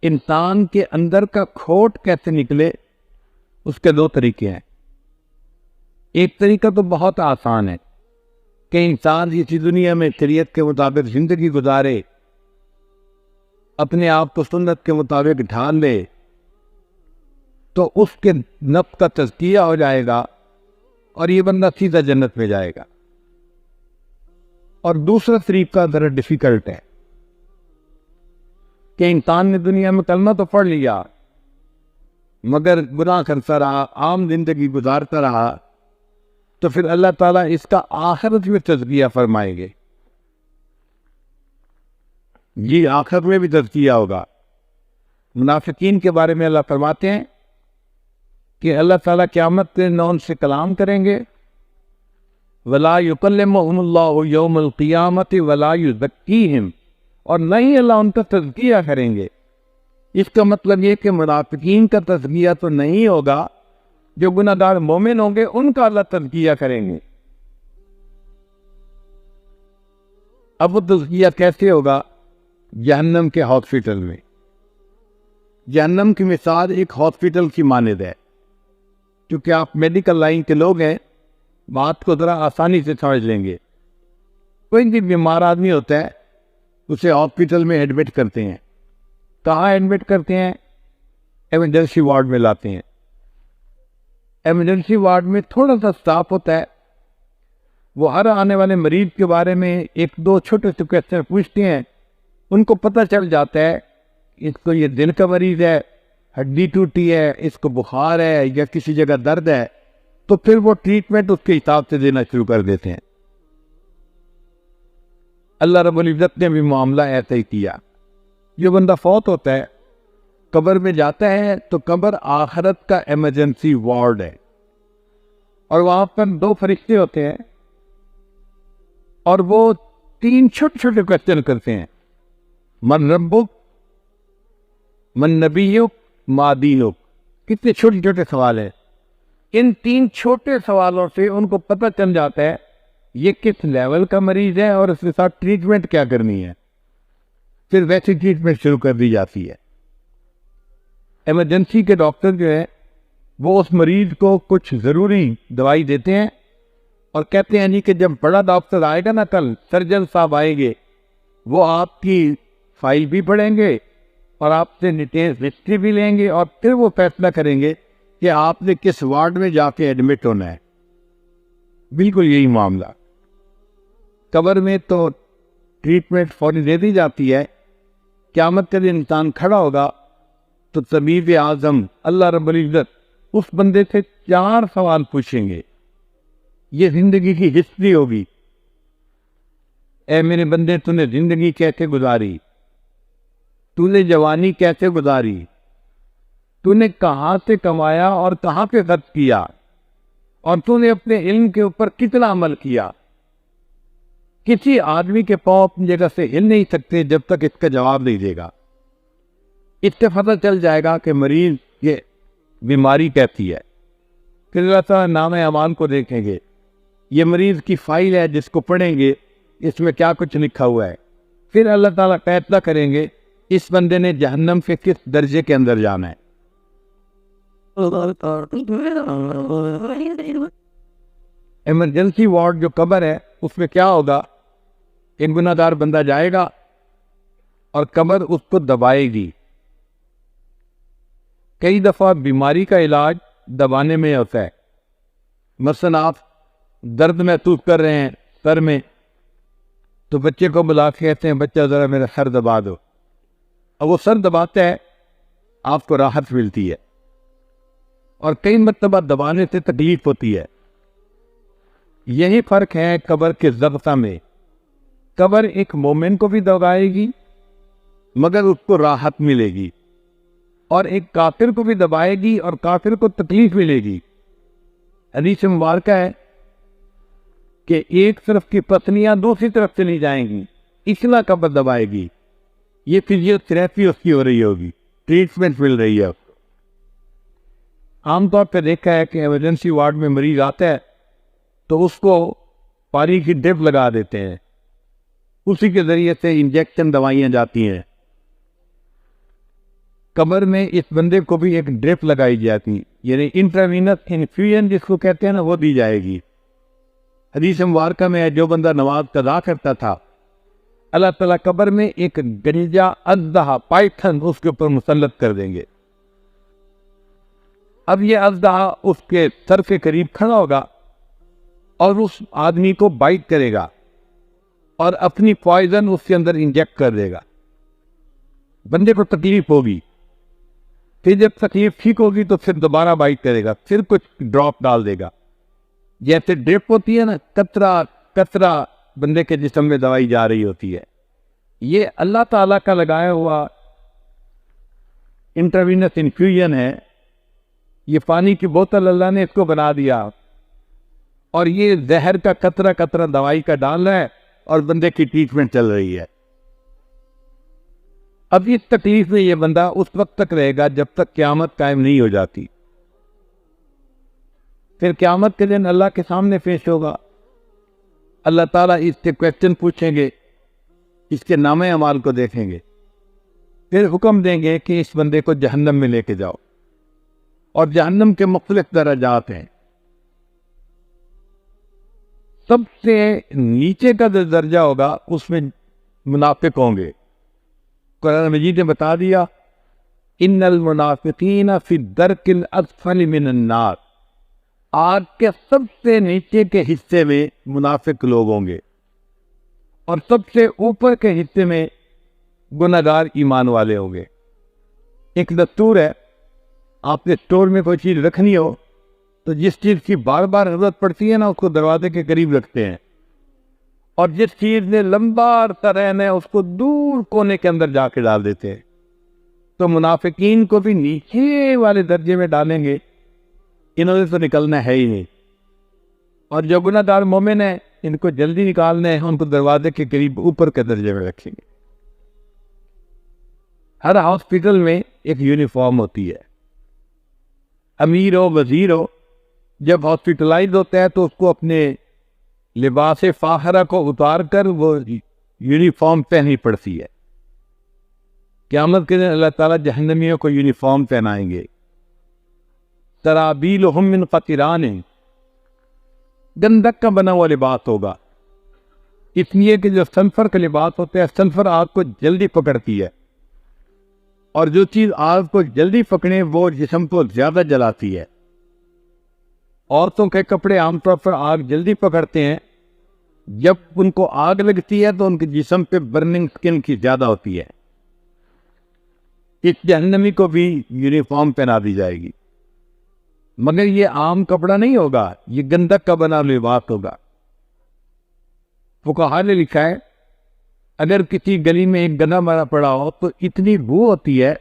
انسان کے اندر کا کھوٹ کیسے نکلے، اس کے دو طریقے ہیں۔ ایک طریقہ تو بہت آسان ہے کہ انسان اسی دنیا میں شریعت کے مطابق زندگی گزارے، اپنے آپ کو سنت کے مطابق ڈھال لے تو اس کے نفس کا تزکیہ ہو جائے گا اور یہ بندہ سیدھا جنت میں جائے گا۔ اور دوسرا طریقہ ذرا ڈیفیکلٹ ہے کہ انسان نے دنیا میں کلمہ تو پڑھ لیا مگر گناہ کرتا رہا، عام زندگی گزارتا رہا، تو پھر اللہ تعالیٰ اس کا آخرت میں تزکیہ فرمائیں گے۔ جی آخرت میں بھی تزکیہ ہوگا۔ منافقین کے بارے میں اللہ فرماتے ہیں کہ اللہ تعالیٰ قیامت کے دن ان سے کلام کریں گے، وَلَا يُكَلِّمُهُمُ اللَّهُ يَوْمَ الْقِيَامَةِ وَلَا يُزَكِّيهِمْ، اور نہیں اللہ ان کا تزکیہ کریں گے۔ اس کا مطلب یہ کہ منافقین کا تزکیہ تو نہیں ہوگا، جو گناہ گار مومن ہوں گے ان کا اللہ تزکیہ کریں گے۔ اب وہ تزکیہ کیسے ہوگا؟ جہنم کے ہاسپٹل میں۔ جہنم کی مثال ایک ہاسپٹل کی مانند ہے۔ کیونکہ آپ میڈیکل لائن کے لوگ ہیں، بات کو ذرا آسانی سے سمجھ لیں گے۔ کوئی بھی بیمار آدمی ہوتا ہے اسے ہاسپٹل میں ایڈمٹ کرتے ہیں۔ کہاں ایڈمٹ کرتے ہیں؟ ایمرجنسی وارڈ میں لاتے ہیں۔ ایمرجنسی وارڈ میں تھوڑا سا اسٹاف ہوتا ہے، وہ ہر آنے والے مریض کے بارے میں ایک دو چھوٹے سے کویسچن پوچھتے ہیں، ان کو پتہ چل جاتا ہے اس کو یہ دل کا مریض ہے، ہڈی ٹوٹی ہے، اس کو بخار ہے یا کسی جگہ درد ہے، تو پھر وہ ٹریٹمنٹ اس کے حساب سے دینا شروع کر دیتے ہیں۔ اللہ رب العزت نے بھی معاملہ ایسا ہی کیا۔ جو بندہ فوت ہوتا ہے، قبر میں جاتا ہے، تو قبر آخرت کا ایمرجنسی وارڈ ہے، اور وہاں پر دو فرشتے ہوتے ہیں اور وہ تین چھوٹے چھوٹے کویسچن کرتے ہیں، من ربک، من نبیک، ما دینک۔ کتنے چھوٹے چھوٹے سوال ہیں۔ ان تین چھوٹے سوالوں سے ان کو پتہ چل جاتا ہے یہ کس لیول کا مریض ہے اور اس کے ساتھ ٹریٹمنٹ کیا کرنی ہے، پھر ویسی ٹریٹمنٹ شروع کر دی جاتی ہے۔ ایمرجنسی کے ڈاکٹر جو ہے وہ اس مریض کو کچھ ضروری دوائی دیتے ہیں اور کہتے ہیں جی کہ جب بڑا ڈاکٹر آئے گا نا، کل سرجن صاحب آئیں گے، وہ آپ کی فائل بھی پڑھیں گے اور آپ سے ڈیٹیلز ہسٹری بھی لیں گے، اور پھر وہ فیصلہ کریں گے کہ آپ نے کس وارڈ میں جا کے ایڈمٹ ہونا ہے۔ بالکل یہی معاملہ۔ قبر میں تو ٹریٹمنٹ فوری دے دی جاتی ہے، قیامت کے دن انسان کھڑا ہوگا تو طبیب اعظم اللہ رب العزت اس بندے سے 4 سوال پوچھیں گے۔ یہ زندگی کی ہسٹری ہوگی۔ اے میرے بندے، تو نے زندگی کیسے گزاری؟ تو نے جوانی کیسے گزاری؟ تو نے کہاں سے کمایا اور کہاں پہ خرچ کیا؟ اور تو نے اپنے علم کے اوپر کتنا عمل کیا؟ کسی آدمی کے پاؤں اپنی جگہ سے ہل نہیں سکتے جب تک اس کا جواب نہیں دے گا۔ اس سے پتہ چل جائے گا کہ مریض یہ بیماری کیسی ہے۔ پھر اللہ تعالیٰ نام اعمال کو دیکھیں گے، یہ مریض کی فائل ہے جس کو پڑھیں گے، اس میں کیا کچھ لکھا ہوا ہے۔ پھر اللہ تعالیٰ فیصلہ کریں گے اس بندے نے جہنم کے کس درجے کے اندر جانا ہے۔ ایمرجنسی وارڈ جو قبر ہے اس میں کیا ہوگا؟ ایک گناہ گار بندہ جائے گا اور قبر اس کو دبائے گی۔ کئی دفعہ بیماری کا علاج دبانے میں ہوتا ہے۔ مثلا آپ درد محسوس کر رہے ہیں سر میں، تو بچے کو بلا کے کہتے ہیں بچہ ذرا میرا سر دبا دو، اور وہ سر دباتا ہے، آپ کو راحت ملتی ہے۔ اور کئی مرتبہ دبانے سے تکلیف ہوتی ہے۔ یہی فرق ہے قبر کے ضبطہ میں۔ قبر ایک مومن کو بھی دبائے گی مگر اس کو راحت ملے گی، اور ایک کافر کو بھی دبائے گی اور کافر کو تکلیف ملے گی۔ حدیث مبارکہ ہے کہ ایک طرف کی پتنیاں دوسری طرف چلی جائیں گی، اصلاح قبر دبائے گی۔ یہ فزیو تھراپی اس کی ہو رہی ہوگی، ٹریٹمنٹ مل رہی ہے اس کو۔ عام طور پہ دیکھا ہے کہ ایمرجنسی وارڈ میں مریض آتا ہے تو اس کو پانی کی ڈرپ لگا دیتے ہیں، اسی کے ذریعے سے انجیکشن دوائیاں جاتی ہیں۔ قبر میں اس بندے کو بھی ایک ڈرپ لگائی جاتی، یعنی انٹراوینس انفیوژن جس کو کہتے ہیں نا، وہ دی جائے گی۔ حدیث مبارکہ میں ہے جو بندہ نماز قضا کرتا تھا، اللہ تعالیٰ قبر میں ایک گنجا اژدہا پائتھن اس کے اوپر مسلط کر دیں گے۔ اب یہ اژدہا اس کے سر کے قریب کھڑا ہوگا اور اس آدمی کو بائٹ کرے گا اور اپنی پوائزن اس کے اندر انجیکٹ کر دے گا۔ بندے کو تکلیف ہوگی، پھر جب تکلیف ٹھیک ہوگی تو پھر دوبارہ بائٹ کرے گا، پھر کچھ ڈراپ ڈال دے گا۔ جیسے ڈرپ ہوتی ہے نا، قطرہ قطرہ بندے کے جسم میں دوائی جا رہی ہوتی ہے، یہ اللہ تعالیٰ کا لگایا ہوا انٹراوینس انفیوژن ہے۔ یہ پانی کی بوتل اللہ نے اس کو بنا دیا اور یہ زہر کا قطرہ قطرہ دوائی کا ڈال رہا ہے اور بندے کی ٹریٹمنٹ چل رہی ہے۔ اب اس تکلیف میں یہ بندہ اس وقت تک رہے گا جب تک قیامت قائم نہیں ہو جاتی۔ پھر قیامت کے دن اللہ کے سامنے پیش ہوگا، اللہ تعالیٰ اس سے کویسچن پوچھیں گے، اس کے نامہ اعمال کو دیکھیں گے، پھر حکم دیں گے کہ اس بندے کو جہنم میں لے کے جاؤ۔ اور جہنم کے مختلف درجات ہیں۔ سب سے نیچے کا جو درجہ ہوگا اس میں منافق ہوں گے۔ قرآن مجید نے بتا دیا، ان المنافقین فی الدرک الاسفل من النار، آگ کے سب سے نیچے کے حصے میں منافق لوگ ہوں گے اور سب سے اوپر کے حصے میں گناہگار ایمان والے ہوں گے۔ ایک دستور ہے، آپ نے اسٹور میں کوئی چیز رکھنی ہو تو جس چیز کی بار بار ضرورت پڑتی ہے نا، اس کو دروازے کے قریب رکھتے ہیں، اور جس چیز نے لمبا عرصہ رہنا ہے اس کو دور کونے کے اندر جا کے ڈال دیتے ہیں۔ تو منافقین کو بھی نیچے والے درجے میں ڈالیں گے، انہوں نے تو نکلنا ہے ہی نہیں۔ اور جو گناہ گار مومن ہیں ان کو جلدی نکالنا ہے، ان کو دروازے کے قریب اوپر کے درجے میں رکھیں گے۔ ہر ہاسپٹل میں ایک یونیفارم ہوتی ہے۔ امیر ہو وزیر ہو، جب ہاسپٹلائز ہوتا ہے تو اس کو اپنے لباس فاخرہ کو اتار کر وہ یونیفارم پہنی پڑتی ہے۔ قیامت کے دن اللہ تعالیٰ جہنمیوں کو یونیفارم پہنائیں گے۔ سرابیلہم من قطران، گندک کا بنا ہوا لباس ہوگا، اس لیے کہ جو سلفر کا لباس ہوتا ہے، سلفر آگ کو جلدی پکڑتی ہے، اور جو چیز آگ کو جلدی پکڑے وہ جسم کو زیادہ جلاتی ہے۔ عورتوں کے کپڑے عام طور پر آگ جلدی پکڑتے ہیں، جب ان کو آگ لگتی ہے تو ان کے جسم پہ برننگ سکن کی زیادہ ہوتی ہے۔ اس جہنمی کو بھی یونیفارم پہنا دی جائے گی، مگر یہ عام کپڑا نہیں ہوگا، یہ گندک کا بنا لباس ہوگا۔ فقہاء نے لکھا ہے، اگر کسی گلی میں ایک گدھا مرا پڑا ہو تو اتنی بو ہوتی ہے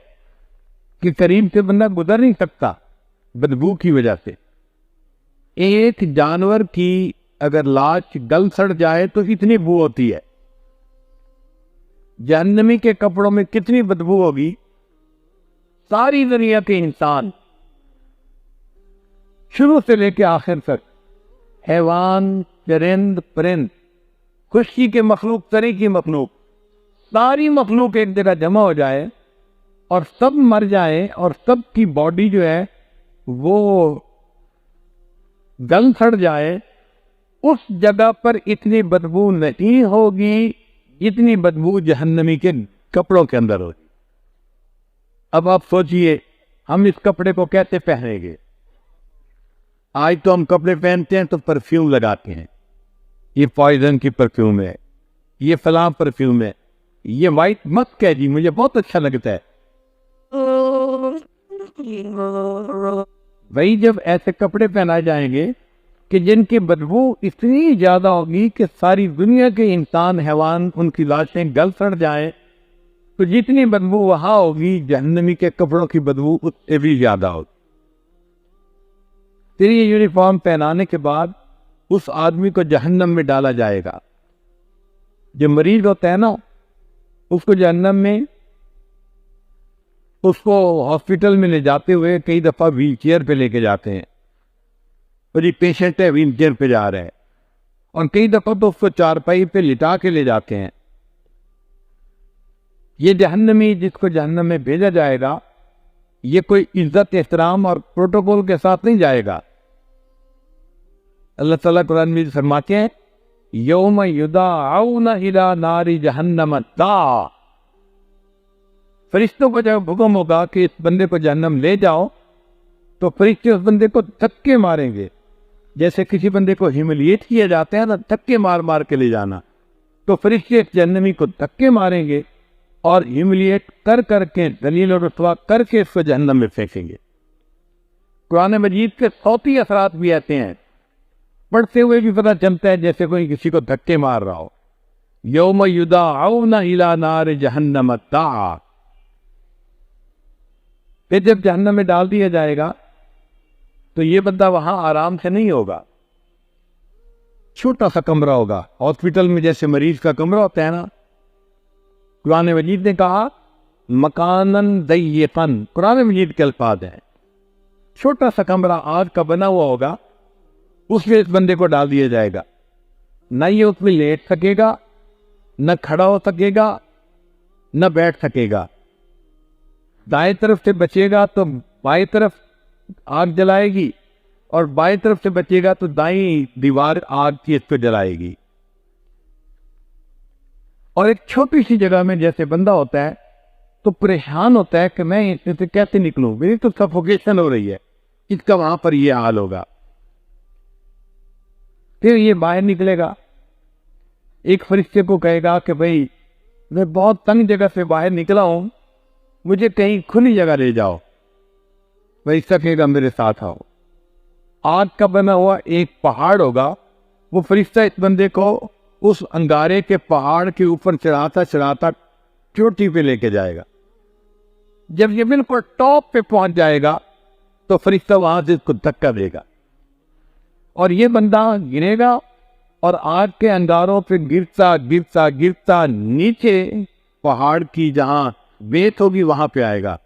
کہ قریب سے بندہ گزر نہیں سکتا بدبو کی وجہ سے۔ ایک جانور کی اگر لاش گل سڑ جائے تو اتنی بو ہوتی ہے۔ جہنمی کے کپڑوں میں کتنی بدبو ہوگی۔ ساری دنیا کے انسان شروع سے لے کے آخر تک، حیوان، چرند، پرند، خشکی کے مخلوق، تری کی مخلوق، ساری مخلوق ایک جگہ جمع ہو جائے اور سب مر جائیں اور سب کی باڈی جو ہے وہ گل سڑ جائے، اس جگہ پر اتنی بدبو نہیں ہوگی جتنی بدبو جہنمی کے کپڑوں کے اندر ہوگی۔ اب آپ سوچئے ہم اس کپڑے کو کیسے پہنیں گے؟ آج تو ہم کپڑے پہنتے ہیں تو پرفیوم لگاتے ہیں، یہ پوائزن کی پرفیوم ہے، یہ فلاں پرفیوم ہے، یہ وائٹ مسک ہے جی، مجھے بہت اچھا لگتا ہے۔ وہی جب ایسے کپڑے پہنائے جائیں گے کہ جن کی بدبو اتنی زیادہ ہوگی کہ ساری دنیا کے انسان، حیوان، ان کی لاشیں گل سڑ جائیں، تو جتنی بدبو وہاں ہوگی جہنمی کے کپڑوں کی بدبو اس سے بھی زیادہ ہوگی۔ پھر یہ یونیفارم پہنانے کے بعد اس آدمی کو جہنم میں ڈالا جائے گا۔ جو مریض ہوتا ہے نا، اس کو جہنم میں، اس کو ہاسپٹل میں لے جاتے ہوئے کئی دفعہ ویل چیئر پہ لے کے جاتے ہیں، اور یہ پیشنٹ ہے ویل چیئر پہ جا رہے ہیں، اور کئی دفعہ تو اس کو چارپائی پہ لٹا کے لے جاتے ہیں۔ یہ جہنمی جس کو جہنم میں بھیجا جائے گا، یہ کوئی عزت احترام اور پروٹوکول کے ساتھ نہیں جائے گا. اللہ تعالیٰ قرآن میں فرماتے ہیں یوم یدعون الی نار جہنم دعا. فرشتوں کو جب حکم ہوگا کہ اس بندے کو جہنم لے جاؤ تو فرشتے اس بندے کو دھکے ماریں گے. جیسے کسی بندے کو ہیملیٹ کیا جاتا ہے نا، دھکے مار مار کے لے جانا، تو فرشتے جہنمی کو دھکے ماریں گے اور ہیملیٹ کر کر کے ذلیل و رسوا کر کے اس کو جہنم میں پھینکیں گے. قرآن مجید کے صوتی اثرات بھی آتے ہیں، پڑھتے ہوئے بھی پتہ چلتا ہے جیسے کوئی کسی کو دھکے مار رہا ہو. یوم یدعون الی نار جہنم دعا. پھر جب جہنم میں ڈال دیا جائے گا تو یہ بندہ وہاں آرام سے نہیں ہوگا. چھوٹا سا کمرہ ہوگا، ہاسپٹل میں جیسے مریض کا کمرہ ہوتا ہے نا. قرآن مجید نے کہا مکانن ضیقن، قرآن مجید کے الفاظ ہیں. چھوٹا سا کمرہ آگ کا بنا ہوا ہوگا، اس میں اس بندے کو ڈال دیا جائے گا. نہ یہ اس میں لیٹ سکے گا، نہ کھڑا ہو سکے گا، نہ بیٹھ سکے گا. دائیں طرف سے بچے گا تو بائیں طرف آگ جلائے گی، اور بائیں طرف سے بچے گا تو دائیں دیوار آگ کی اس کو جلائے گی. اور ایک چھوٹی سی جگہ میں جیسے بندہ ہوتا ہے تو پریشان ہوتا ہے کہ میں اس سے کیسے نکلوں، میری تو سفوکیشن ہو رہی ہے. اس کا وہاں پر یہ حال ہوگا. پھر یہ باہر نکلے گا، ایک فرشتے کو کہے گا کہ بھئی میں بہت تنگ جگہ سے باہر نکلا ہوں، مجھے کہیں کھلی جگہ لے جاؤ. فرشتہ کہے گا میرے ساتھ آؤ. آگ کا بنا ہوا ایک پہاڑ ہوگا، وہ فرشتہ اس بندے کو اس انگارے کے پہاڑ کے اوپر چڑھاتا چڑھاتا چوٹی پہ لے کے جائے گا. جب یہ بالکل ٹاپ پہ پہنچ جائے گا تو فرشتہ وہاں سے اس کو دھکا دے گا، اور یہ بندہ گرے گا اور آگ کے انگاروں پہ گرتا گرتا گرتا نیچے پہاڑ کی جہاں بیت ہوگی وہاں پہ آئے گا.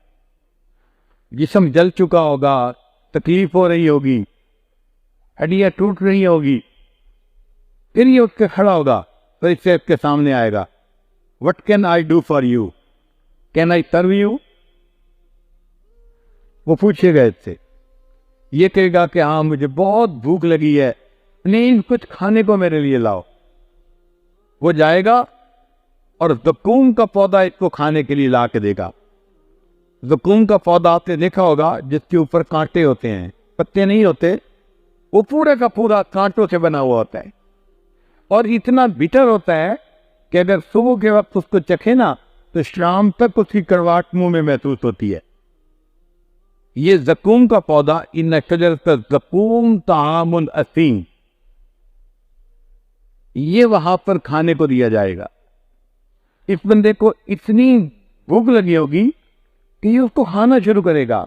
جسم جل چکا ہوگا، تکلیف ہو رہی ہوگی، ہڈیاں ٹوٹ رہی ہوگی. پھر یہ اٹھ کے کھڑا ہوگا، فرشتے کے سامنے آئے گا. What can I do for you? Can I serve you? وہ پوچھے گا اس سے، یہ کہے گا کہ ہاں مجھے بہت بھوک لگی ہے، پلیز کچھ کھانے کو میرے لیے لاؤ. وہ جائے گا اور زقوم کا پودا اس کو کھانے کے لیے لا کے دے گا. زقوم کا پودا آپ نے دیکھا ہوگا جس کے اوپر کانٹے ہوتے ہیں، پتے نہیں ہوتے، وہ پورے کا پورا کانٹوں سے بنا ہوا ہوتا ہے، اور اتنا بیٹر ہوتا ہے کہ اگر صبح کے وقت اس کو چکھے نا تو شام تک اس کی کڑواہٹ منہ میں محسوس ہوتی ہے. یہ زقوم کا پودا ان شجرۃ الزقوم طعام اثیم، یہ وہاں پر کھانے کو دیا جائے گا. اس بندے کو اتنی بھوک لگی ہوگی کہ یہ اس کو کھانا شروع کرے گا،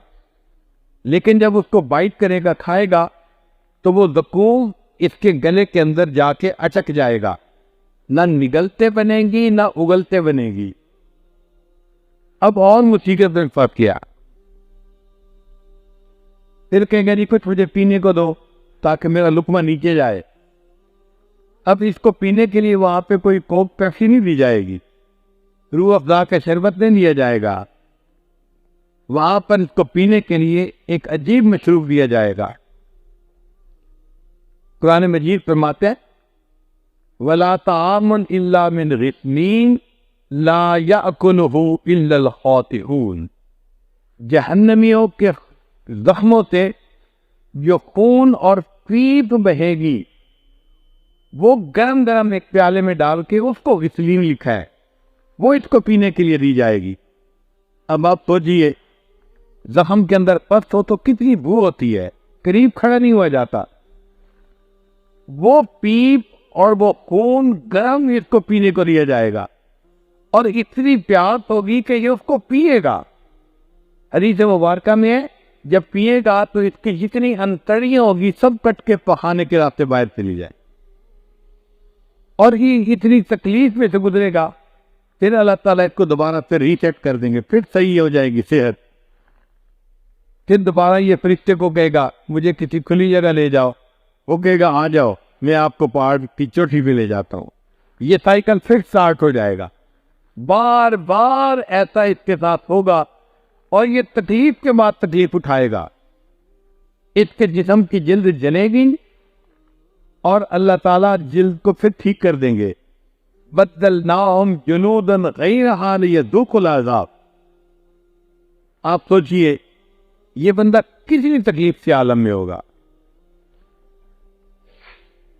لیکن جب اس کو بائٹ کرے گا، کھائے گا، تو وہ زقوم اس کے گلے کے اندر جا کے اٹک جائے گا. نہ نگلتے بنے گی نہ اگلتے بنے گی. اب اور مصیبت میں فرق کیا، پھر کہے گا جی کچھ مجھے پینے کو دو تاکہ میرا لقمہ نیچے جائے. اب اس کو پینے کے لیے وہاں پہ کوئی کوک پیپسی نہیں دی جائے گی، روح افزا کا شربت نہیں دیا جائے گا. وہاں پر اس کو پینے کے لیے ایک عجیب مشروب دیا جائے گا. قرآن مجید فرماتے ہیں وَلَا طَعَامٌ إِلَّا مِنْ غِسْلِينٍ لَا يَأْكُلُهُ إِلَّا الْخَاطِئُونَ. جہنمیوں کے زخموں سے جو خون اور پیپ بہے گی وہ گرم گرم ایک پیالے میں ڈال کے اس کو غسلین لکھا ہے، وہ اس کو پینے کے لیے دی جائے گی. اب آپ سوچیے زخم کے اندر پس ہو تو کتنی بو ہوتی ہے، قریب کھڑا نہیں ہوا جاتا. وہ پیپ اور وہ خون گرم اس کو پینے کو دیا جائے گا، اور اتنی پیاس ہوگی کہ یہ اس کو پیے گا. حدیث مبارکہ میں ہے جب پیے گا تو اس کی جتنی انتڑیاں ہوگی سب کٹ کے پخانے کے راستے باہر چلی جائے، اور یہ اتنی تکلیف میں سے گزرے گا. پھر اللہ تعالیٰ اس کو دوبارہ پھر ریسیٹ کر دیں گے، پھر صحیح ہو جائے گی صحت. پھر دوبارہ یہ فرشتے کو کہے گا مجھے کسی کھلی جگہ لے جاؤ، وہ کہے گا آ جاؤ میں آپ کو پہاڑ کی چوٹی پہ لے جاتا ہوں. یہ سائیکل پھر سٹارٹ ہو جائے گا. بار بار ایسا اس کے ساتھ ہوگا اور یہ تکلیف کے بعد تکلیف اٹھائے گا. اس کے جسم کی جلد جلے گی اور اللہ تعالیٰ جلد کو پھر ٹھیک کر دیں گے. بدلناہم جنودا غیرہا لیذوقوا العذاب. آپ سوچئے یہ بندہ کتنی تکلیف سے عالم میں ہوگا.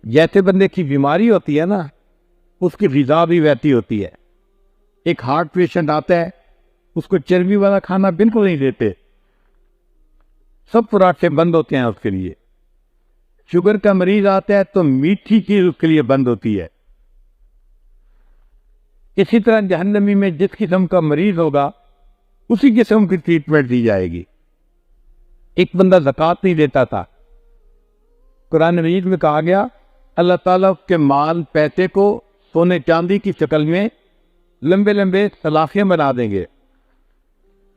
جیسے بندے کی بیماری ہوتی ہے نا، اس کی غذا بھی ویسی ہوتی ہے. ایک ہارٹ پیشنٹ آتا ہے، اس کو چربی والا کھانا بالکل نہیں دیتے، سب پراٹھے بند ہوتے ہیں اس کے لیے. شوگر کا مریض آتا ہے تو میٹھی چیز اس کے لیے بند ہوتی ہے. اسی طرح جہنمی میں جس قسم کا مریض ہوگا اسی قسم کی ٹریٹمنٹ دی جائے گی. ایک بندہ زکوٰۃ نہیں دیتا تھا، قرآن مجید میں کہا گیا اللہ تعالیٰ کے مال پیسے کو سونے چاندی کی شکل میں لمبے لمبے سلاسیاں بنا دیں گے،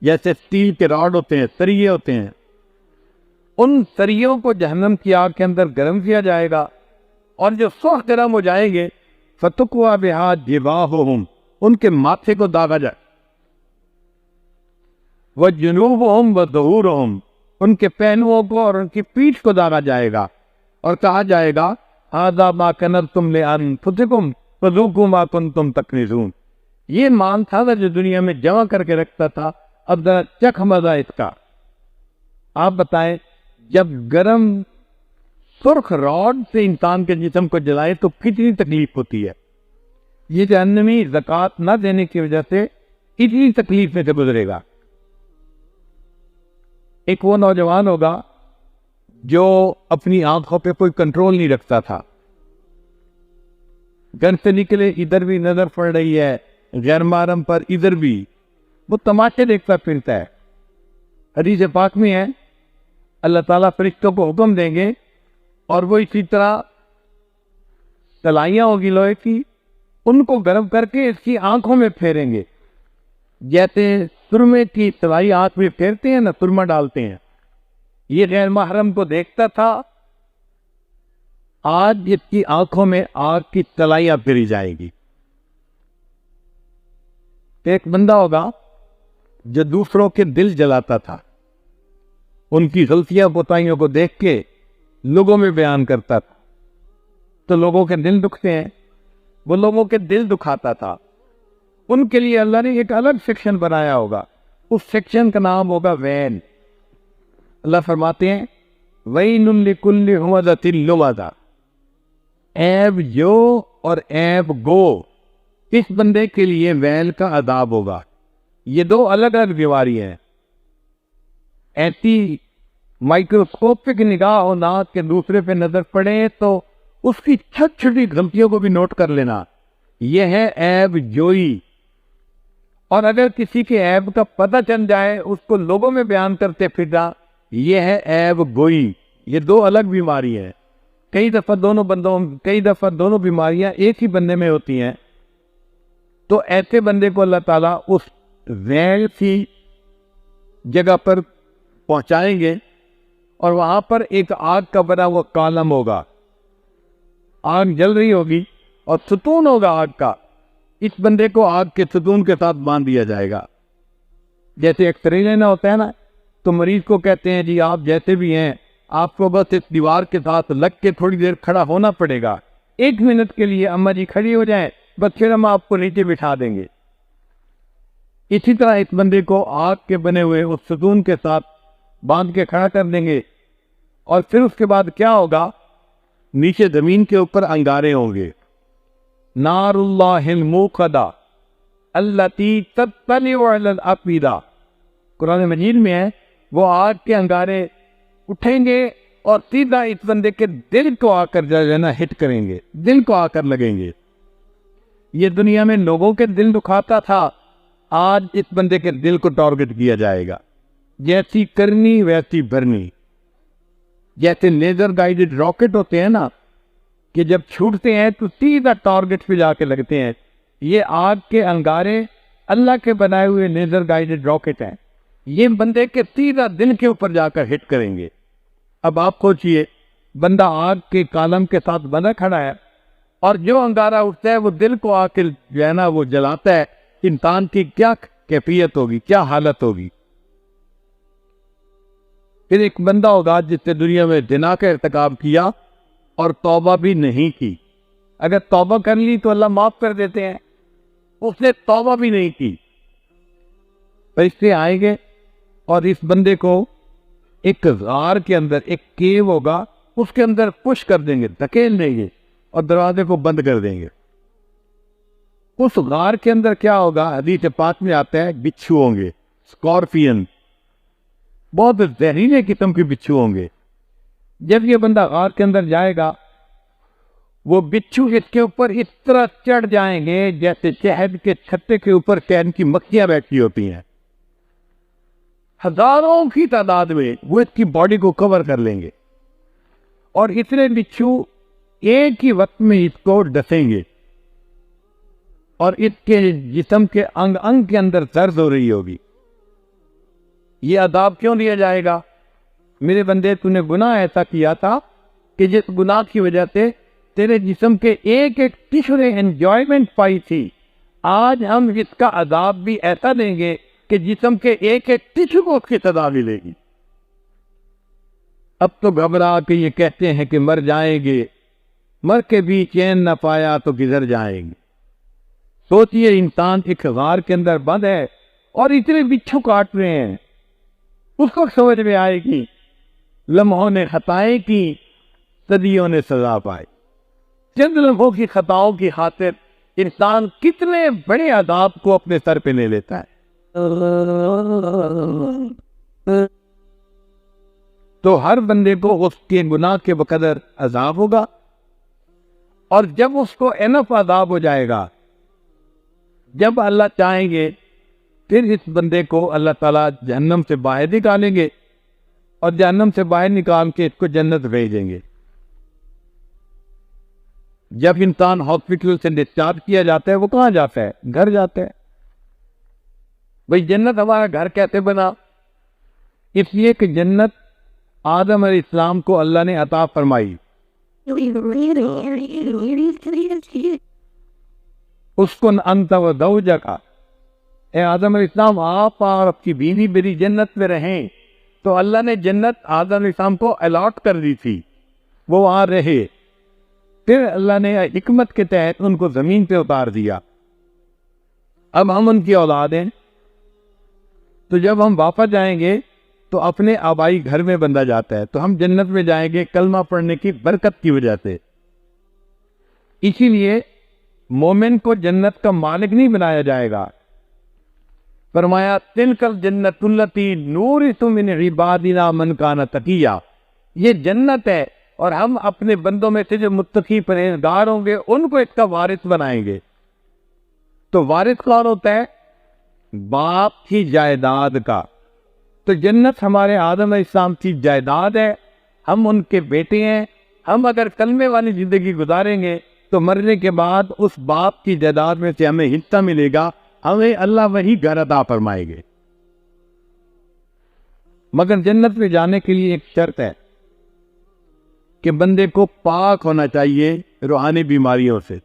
جیسے اسٹیل کے راڈ ہوتے ہیں، سریے ہوتے ہیں. ان سریوں کو جہنم کی آگ کے اندر گرم کیا جائے گا، اور جو سرخ گرم ہو جائیں گے فَتُقْوَى بِهَا جِبَاهُهُمْ، ان کے ماتھے کو داغا جائے. وَجُنُوبُهُمْ وَظُهُورُهُمْ، ان کے پہلوؤں کو اور ان کی پیٹھ کو داغا جائے گا، اور کہا جائے گا هَذَا مَا كَنَزْتُمْ لِأَنفُسِكُمْ فَذُوقُوا مَا كُنتُمْ تَكْنِزُونَ. یہ مال تھا جو دنیا میں جمع کر کے رکھتا تھا، اب ذرا چکھ مزہ اس کا. آپ بتائیں جب گرم سرخ راڈ سے انسان کے جسم کو جلائے تو کتنی تکلیف ہوتی ہے. یہ جہنمی زکوٰۃ نہ دینے کی وجہ سے اتنی تکلیف میں سے گزرے گا. ایک وہ نوجوان ہوگا جو اپنی آنکھوں پہ کوئی کنٹرول نہیں رکھتا تھا، گھر سے نکلے ادھر بھی نظر پڑ رہی ہے، غیر محرم پر ادھر بھی، وہ تماشے دیکھتا پھرتا ہے. حدیث پاک میں ہے اللہ تعالیٰ فرشتوں کو حکم دیں گے اور وہ اسی طرح تلائیاں ہوگی لوہے کی، ان کو گرم کر کے اس کی آنکھوں میں پھیریں گے، جیسے سرمے کی تلائی آنکھ میں پھیرتے ہیں نا، سرما ڈالتے ہیں. یہ غیر محرم کو دیکھتا تھا، آج اس کی آنکھوں میں آگ کی تلائیاں پھیری جائیں گی. ایک بندہ ہوگا جو دوسروں کے دل جلاتا تھا، ان کی غلطیاں کوتاہیوں کو دیکھ کے لوگوں میں بیان کرتا تھا، تو لوگوں کے دل دکھتے ہیں، وہ لوگوں کے دل دکھاتا تھا. ان کے لیے اللہ نے ایک الگ سیکشن بنایا ہوگا، اس سیکشن کا نام ہوگا ویل. اللہ فرماتے ہیں وَيْلٌ لِكُلِّ هُمَزَةٍ لُمَزَةٍ، عیب جو اور عیب گو، اس بندے کے لیے ویل کا عذاب ہوگا. یہ دو الگ الگ بیماری ہیں. ایسی مائکروسکوپک نگاہ ہو ناک کے دوسرے پہ نظر پڑے تو اس کی چھوٹی چھوٹی غلطیوں کو بھی نوٹ کر لینا، یہ ہے عیب جوئی. اور اگر کسی کے عیب کا پتہ چل جائے اس کو لوگوں میں بیان کرتے پھرنا، یہ ہے عیب گوئی. یہ دو الگ بیماری ہیں. کئی دفعہ دونوں بیماریاں ایک ہی بندے میں ہوتی ہیں. تو ایسے بندے کو اللہ تعالیٰ اس ویل کی جگہ پر پہنچائیں گے، اور وہاں پر ایک آگ کا بنا ہوا کالم ہوگا، آگ جل رہی ہوگی اور ستون ہوگا آگ کا. اس بندے کو آگ کے ستون کے ساتھ باندھ دیا جائے گا. جیسے ایکسرے لینا ہوتا ہے نا، تو مریض کو کہتے ہیں جی آپ جیسے بھی ہیں آپ کو بس اس دیوار کے ساتھ لگ کے تھوڑی دیر کھڑا ہونا پڑے گا، 1 منٹ کے لیے اماں جی کھڑی ہو جائیں، بس پھر ہم آپ کو نیچے بٹھا دیں گے. اسی طرح اس بندے کو آگ کے بنے ہوئے اس ستون کے ساتھ باندھ کے کھڑا کر دیں گے، اور پھر اس کے بعد کیا ہوگا، نیچے زمین کے اوپر انگارے ہوں گے. نار اللہ الموقدہ التی تطلع علی الافئدہ، قرآن مجید میں ہے وہ آگ کے انگارے اٹھیں گے اور سیدھا اس بندے کے دل کو آ کر جو ہے نا ہٹ کریں گے، دل کو آ کر لگیں گے. یہ دنیا میں لوگوں کے دل دکھاتا تھا، آج اس بندے کے دل کو ٹارگٹ کیا جائے گا. جیسی کرنی ویسی بھرنی. جیسے لیزر گائیڈڈ راکٹ ہوتے ہیں نا، کہ جب چھوٹتے ہیں تو سیدھا ٹارگٹ پہ جا کے لگتے ہیں، یہ آگ کے انگارے اللہ کے بنائے ہوئے لیزر گائیڈڈ راکٹ ہیں، یہ بندے کے سیدھا دل کے اوپر جا کر ہٹ کریں گے. اب آپ سوچئے بندہ آگ کے کالم کے ساتھ بنا کھڑا ہے، اور جو انگارہ اٹھتا ہے وہ دل کو آ کے جو ہے نا وہ جلاتا ہے. انسان کی کیا کیفیت ہوگی، کیا حالت ہوگی. پھر ایک بندہ ہوگا جس نے دنیا میں زنا کا ارتکاب کیا اور توبہ بھی نہیں کی. اگر توبہ کر لی تو اللہ معاف کر دیتے ہیں، اس نے توبہ بھی نہیں کی. فرشتے آئیں گے اور اس بندے کو ایک غار کے اندر، ایک کیو ہوگا، اس کے اندر پش کر دیں گے، دھکیل دیں گے اور دروازے کو بند کر دیں گے. اس غار کے اندر کیا ہوگا؟ حدیث پاک میں آتا ہے بچھو ہوں گے، اسکارپین، بہت زہریلے قسم کے بچھو ہوں گے. جب یہ بندہ غار کے اندر جائے گا، وہ بچھو اس کے اوپر اس طرح چڑھ جائیں گے جیسے شہد کے چھتے کے اوپر شہد کی مکھیاں بیٹھی ہوتی ہیں. ہزاروں کی تعداد میں وہ اس کی باڈی کو کور کر لیں گے اور اتنے بچھو ایک ہی وقت میں اس کو ڈسیں گے اور اس کے جسم کے انگ انگ کے اندر درد ہو رہی ہوگی. یہ عذاب کیوں دیا جائے گا؟ میرے بندے، تو نے گناہ ایسا کیا تھا کہ جس گناہ کی وجہ سے تیرے جسم کے ایک ایک ٹشو نے انجوائمنٹ پائی تھی. آج ہم اس کا عذاب بھی ایسا دیں گے کہ جسم کے ایک ایک ٹشو کو اس کی سزا ملے گی. اب تو گھبرا کے یہ کہتے ہیں کہ مر جائیں گے، مر کے بھی چین نہ پایا تو گزر جائیں گے. سوچئے انسان ایک غار کے اندر بند ہے اور اتنے بچھو کاٹ رہے ہیں. اس کو سمجھ میں آئے گی لمحوں نے خطائیں کی، صدیوں نے سزا پائی. چند لمحوں کی خطاؤں کی خاطر انسان کتنے بڑے عذاب کو اپنے سر پہ لے لیتا ہے. تو ہر بندے کو اس کے گناہ کے بقدر عذاب ہوگا، اور جب اس کو انف عذاب ہو جائے گا، جب اللہ چاہیں گے پھر اس بندے کو اللہ تعالیٰ جہنم سے باہر نکالیں گے اور جہنم سے باہر نکال کے اس کو جنت بھیجیں گے. جب انسان ہاسپٹل سے ڈسچارج کیا جاتا ہے وہ کہاں جاتا ہے؟ گھر جاتا ہے. بھئی جنت ہمارا گھر کیسے بنا؟ اس لیے کہ جنت آدم علیہ السلام کو اللہ نے عطا فرمائی. اسکن انت و زوجک، اے آدم علیہ السلام آپ اور آپ کی بیوی میری جنت میں رہیں. تو اللہ نے جنت آدم علیہ السلام کو الاٹ کر دی تھی، وہ وہاں رہے. پھر اللہ نے حکمت کے تحت ان کو زمین پہ اتار دیا. اب ہم ان کی اولاد ہیں، تو جب ہم واپس جائیں گے تو اپنے آبائی گھر میں بندہ جاتا ہے، تو ہم جنت میں جائیں گے کلمہ پڑھنے کی برکت کی وجہ سے. اسی لیے مومن کو جنت کا مالک نہیں بنایا جائے گا. فرمایا تلک الجنت التی نورث من عبادنا من کان تقیا، یہ جنت ہے اور ہم اپنے بندوں میں سے جو متقی پرہیزگار ہوں گے ان کو اس کا وارث بنائیں گے. تو وارث کون ہوتا ہے؟ باپ کی جائیداد کا. تو جنت ہمارے آدم علیہ السلام کی جائیداد ہے، ہم ان کے بیٹے ہیں. ہم اگر کلمے والی زندگی گزاریں گے تو مرنے کے بعد اس باپ کی جائیداد میں سے ہمیں حصہ ملے گا، ہمیں اللہ وہی گھر عطا فرمائے گے. مگر جنت میں جانے کے لیے ایک شرط ہے کہ بندے کو پاک ہونا چاہیے روحانی بیماریوں سے.